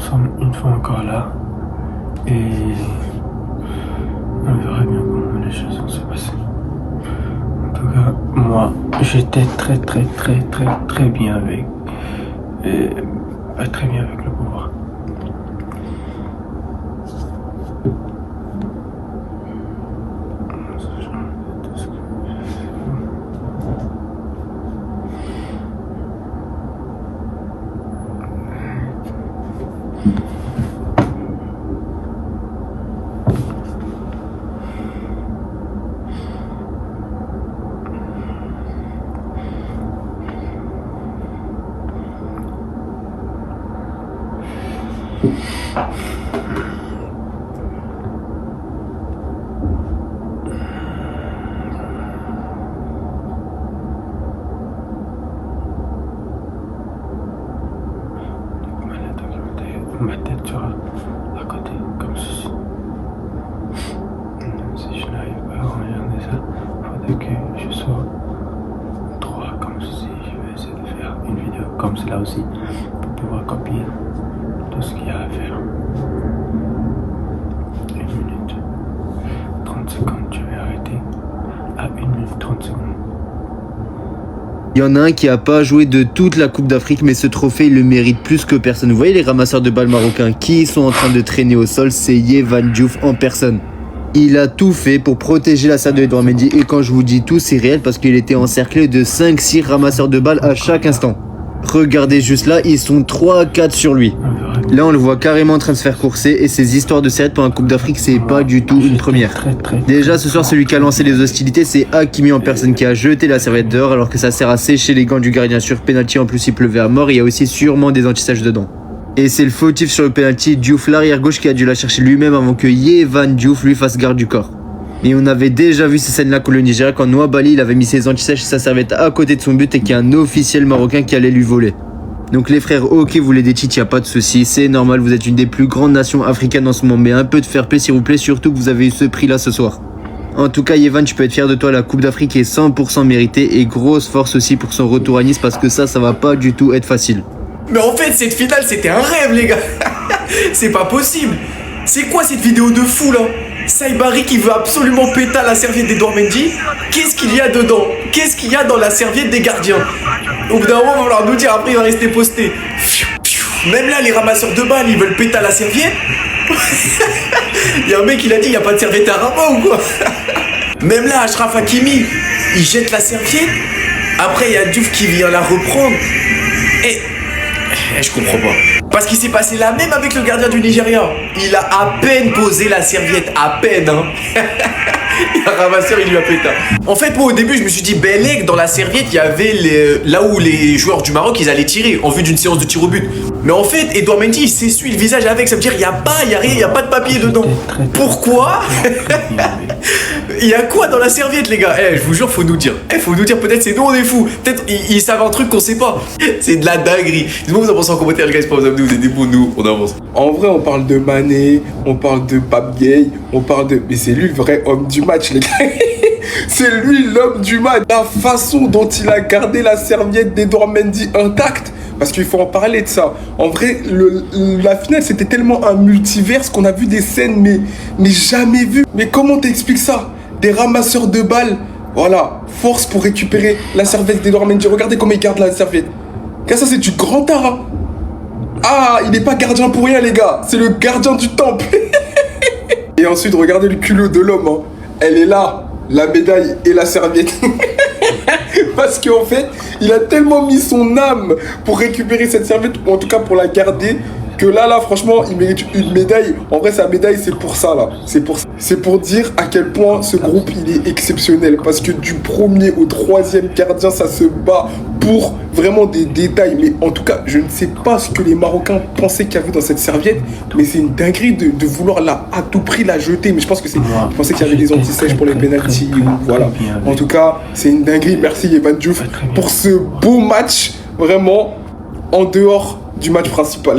sommes une fois encore là et on verra bien comment les choses vont se passer. En tout cas, moi, j'étais très bien avec le pouvoir. Ma tête sera à côté, comme ceci. Si je n'arrive pas à regarder ça, il faudrait que je sois droit comme ceci. Je vais essayer de faire une vidéo comme cela aussi, pour pouvoir copier tout ce qu'il y a à faire. 1 minute 30 secondes, je vais arrêter à 1 minute 30 secondes. Il y en a un qui a pas joué de toute la Coupe d'Afrique, mais ce trophée il le mérite plus que personne. Vous voyez les ramasseurs de balles marocains qui sont en train de traîner au sol, c'est Yehvan Diouf en personne. Il a tout fait pour protéger la salle de Edouard Mendy, et quand je vous dis tout, c'est réel parce qu'il était encerclé de 5-6 ramasseurs de balles à chaque instant. Regardez juste là, ils sont 3 à 4 sur lui. Là on le voit carrément en train de se faire courser, et ces histoires de serviettes pour la Coupe d'Afrique, c'est pas du tout une première. Déjà ce soir, celui qui a lancé les hostilités, c'est Hakimi en personne qui a jeté la serviette dehors alors que ça sert à sécher les gants du gardien sur penalty. En plus il pleuvait à mort, et il y a aussi sûrement des antisèches dedans. Et c'est le fautif sur le penalty, Diouf l'arrière gauche, qui a dû la chercher lui-même avant que Yehvan Diouf lui fasse garde du corps. Et on avait déjà vu ces scènes là contre le Nigeria quand Nwabali il avait mis ses antisèches et sa serviette à côté de son but, et qu'il y a un officiel marocain qui allait lui voler. Donc les frères, ok, vous voulez des titres, y a pas de souci, c'est normal, vous êtes une des plus grandes nations africaines en ce moment, mais un peu de fair play s'il vous plaît, surtout que vous avez eu ce prix là ce soir. En tout cas Yehvan, tu peux être fier de toi, la Coupe d'Afrique est 100% méritée, et grosse force aussi pour son retour à Nice, parce que ça va pas du tout être facile. Mais en fait cette finale c'était un rêve les gars. C'est pas possible. C'est quoi cette vidéo de fou là? Saibari qui veut absolument péter la serviette d'Edouard Mendy. Qu'est-ce qu'il y a dedans? Qu'est-ce qu'il y a dans la serviette des gardiens? Au bout d'un moment, il va falloir nous dire, après il va rester posté. Même là, les ramasseurs de balles, ils veulent péter la serviette. Il y a un mec qui a dit, il n'y a pas de serviette à rabat ou quoi? Même là, Achraf Hakimi, il jette la serviette. Après, il y a Diouf qui vient la reprendre. Et je comprends pas. Parce qu'il s'est passé la même avec le gardien du Nigeria. Il a à peine posé la serviette, à peine, hein. Et un ramasseur, il lui a pété. En fait, moi, au début, je me suis dit, Bellec, dans la serviette, il y avait là où les joueurs du Maroc, ils allaient tirer, en vue d'une séance de tir au but. Mais en fait, Edouard Mendy, il s'essuie le visage avec. Ça veut dire, il y a rien, il y a pas de papier dedans. Pourquoi? Il y a quoi dans la serviette, les gars? Je vous jure, faut nous dire. Faut nous dire, peut-être c'est nous, on est fous. Peut-être ils savent un truc qu'on sait pas. C'est de la dinguerie. Dites-moi, vous en pensez en commentaire, les gars, c'est pas vous amener, vous êtes des bons, nous, on avance. En vrai, on parle de Mané, on parle de Pape Gueye, on parle de... Mais c'est lui le vrai homme du match, les gars. C'est lui l'homme du match. La façon dont il a gardé la serviette d'Edouard Mendy intacte, parce qu'il faut en parler de ça. En vrai, la finale, c'était tellement un multiverse qu'on a vu des scènes, mais jamais vues. Mais comment t'expliques ça? Des ramasseurs de balles, voilà, force pour récupérer la serviette d'Edouard Mendy. Regardez comment il garde la serviette. Car ça, c'est du grand art, hein. Ah, il n'est pas gardien pour rien, les gars. C'est le gardien du temple. Et ensuite, regardez le culot de l'homme, hein. Elle est là, la médaille et la serviette. Parce qu'en fait, il a tellement mis son âme pour récupérer cette serviette, ou en tout cas pour la garder, que là, franchement, il mérite une médaille. En vrai, sa médaille, c'est pour ça, là. C'est pour dire à quel point ce groupe, il est exceptionnel. Parce que du premier au troisième gardien, ça se bat pour vraiment des détails. Mais en tout cas, je ne sais pas ce que les Marocains pensaient qu'il y avait dans cette serviette. Mais c'est une dinguerie de vouloir à tout prix la jeter. Mais je pense que c'est... Je pensais qu'il y avait des antisèches pour les pénaltys. Voilà. En tout cas, c'est une dinguerie. Merci Yehvan Diouf pour ce beau match. Vraiment, en dehors du match principal.